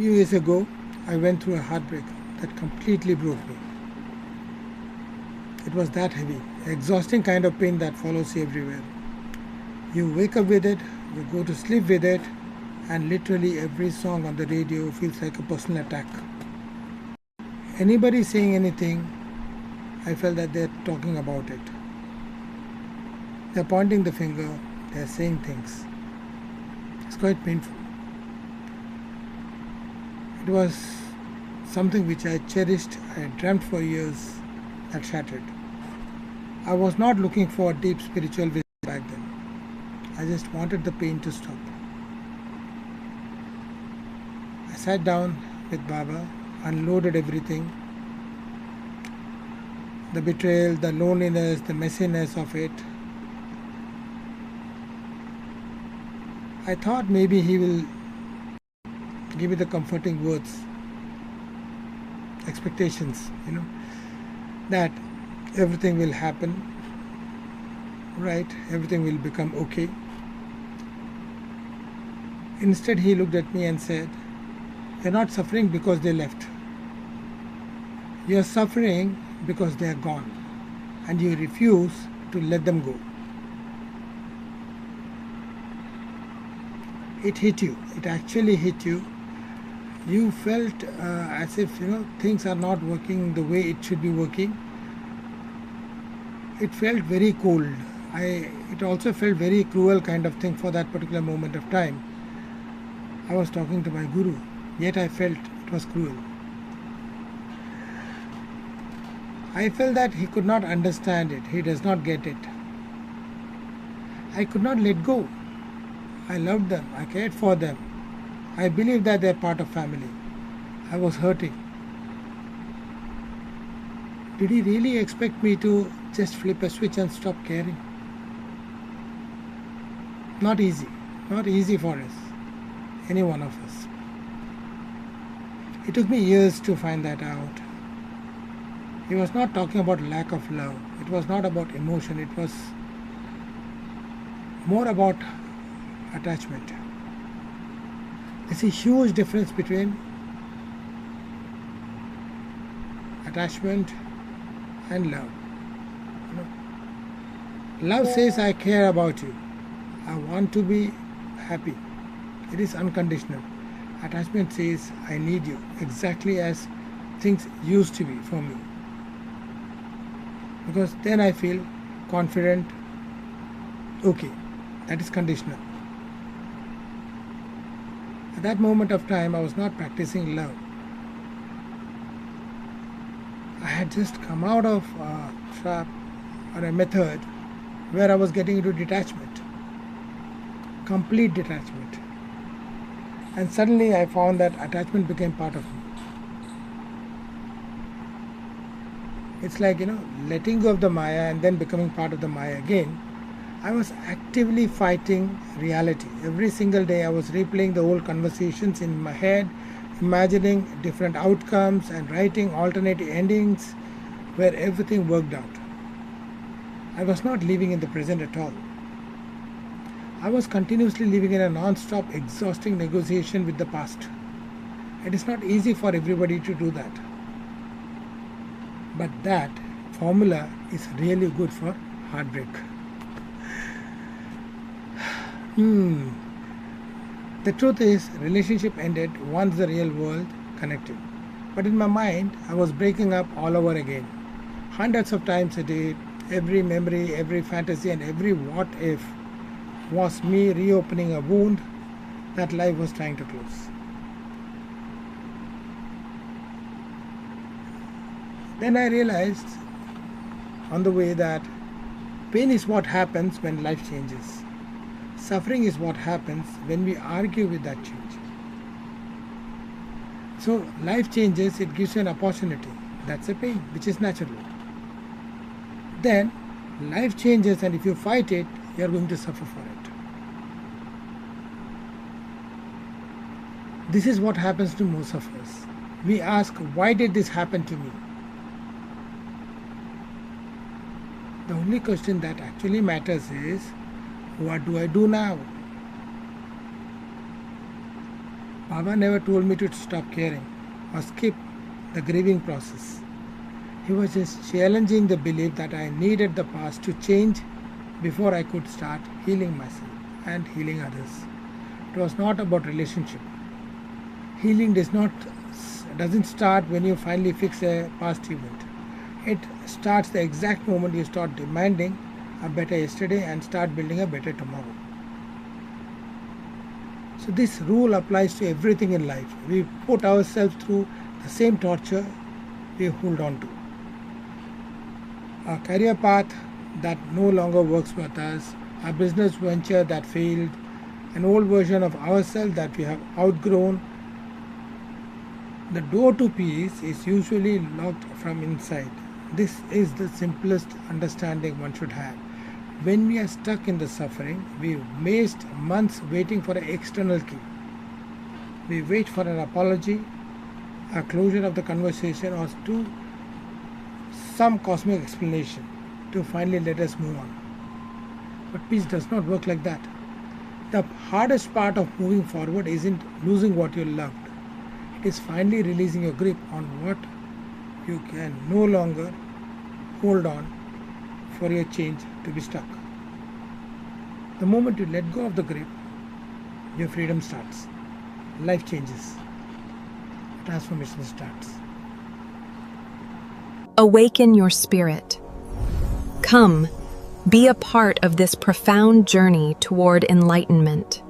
few years ago, I went through a heartbreak that completely broke me. It was that heavy, exhausting kind of pain that follows you everywhere. You wake up with it, you go to sleep with it, and literally every song on the radio feels like a personal attack. Anybody saying anything, I felt that they're talking about it. They're pointing the finger, they're saying things. It's quite painful. It was something which I cherished, I dreamt for years, that shattered. I was not looking for a deep spiritual vision back then. I just wanted the pain to stop. I sat down with Baba, unloaded everything. The betrayal, the loneliness, the messiness of it. I thought maybe he will give me the comforting words, expectations, that everything will happen, right? Everything will become okay. Instead, he looked at me and said, "You're not suffering because they left. You're suffering because they are gone, and you refuse to let them go." It hit you. It actually hit you. You felt as if things are not working the way it should be working. It felt very cold. It also felt very cruel kind of thing for that particular moment of time. I was talking to my guru, yet I felt it was cruel. I felt that he could not understand it. He does not get it. I could not let go. I loved them. I cared for them. I believed that they're part of family. I was hurting. Did he really expect me to just flip a switch and stop caring? Not easy. Not easy for us. Any one of us. It took me years to find that out. He was not talking about lack of love. It was not about emotion. It was more about attachment. There's a huge difference between attachment and love. Love says, "I care about you. I want to be happy." It is unconditional. Attachment says, "I need you," exactly as things used to be for me. Because then I feel confident. Okay, that is conditional. At that moment of time, I was not practicing love. I had just come out of a trap or a method where I was getting into detachment, complete detachment. And suddenly I found that attachment became part of me. It's like, letting go of the Maya and then becoming part of the Maya again. I was actively fighting reality. Every single day I was replaying the old conversations in my head, imagining different outcomes and writing alternative endings where everything worked out. I was not living in the present at all. I was continuously living in a non-stop, exhausting negotiation with the past. It is not easy for everybody to do that. But that formula is really good for heartbreak. The truth is, relationship ended once the real world connected. But in my mind, I was breaking up all over again. Hundreds of times a day, every memory, every fantasy, and every what if was me reopening a wound that life was trying to close. Then I realized on the way that pain is what happens when life changes. Suffering is what happens when we argue with that change. So life changes, it gives you an opportunity. That's a pain, which is natural. Then life changes, and if you fight it, you are going to suffer for it. This is what happens to most of us. We ask, why did this happen to me? The only question that actually matters is, what do I do now? Baba never told me to stop caring or skip the grieving process. He was just challenging the belief that I needed the past to change before I could start healing myself and healing others. It was not about relationship. Healing doesn't start when you finally fix a past event. It starts the exact moment you start demanding a better yesterday and start building a better tomorrow. So this rule applies to everything in life. We put ourselves through the same torture we hold on to. A career path that no longer works with us, a business venture that failed, an old version of ourselves that we have outgrown. The door to peace is usually locked from inside. This is the simplest understanding one should have. When we are stuck in the suffering, we waste months waiting for an external key. We wait for an apology, a closure of the conversation, or to some cosmic explanation to finally let us move on. But peace does not work like that. The hardest part of moving forward isn't losing what you loved. It is finally releasing your grip on what you can no longer hold on for your change to be stuck. The moment you let go of the grip, your freedom starts. Life changes. Transformation starts. Awaken your spirit. Come, be a part of this profound journey toward enlightenment.